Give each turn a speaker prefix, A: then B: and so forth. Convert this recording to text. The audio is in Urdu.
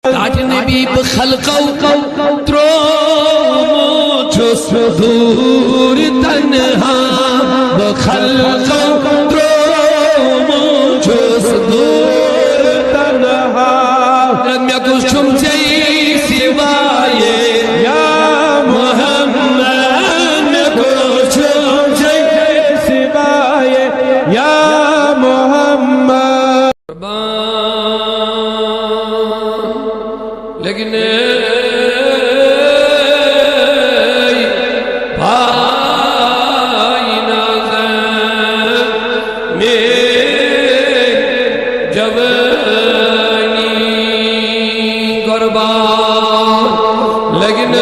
A: تاج نبی بخلقو ترومو چھس دور تنہا بخلقو ترومو چھس دور تنہا میں کچھ چھم چاہی سوائے یا محمد میں کچھ چھم چاہی سوائے یا محمد لیکن بھائی نازن میں جوانی قربان لیکن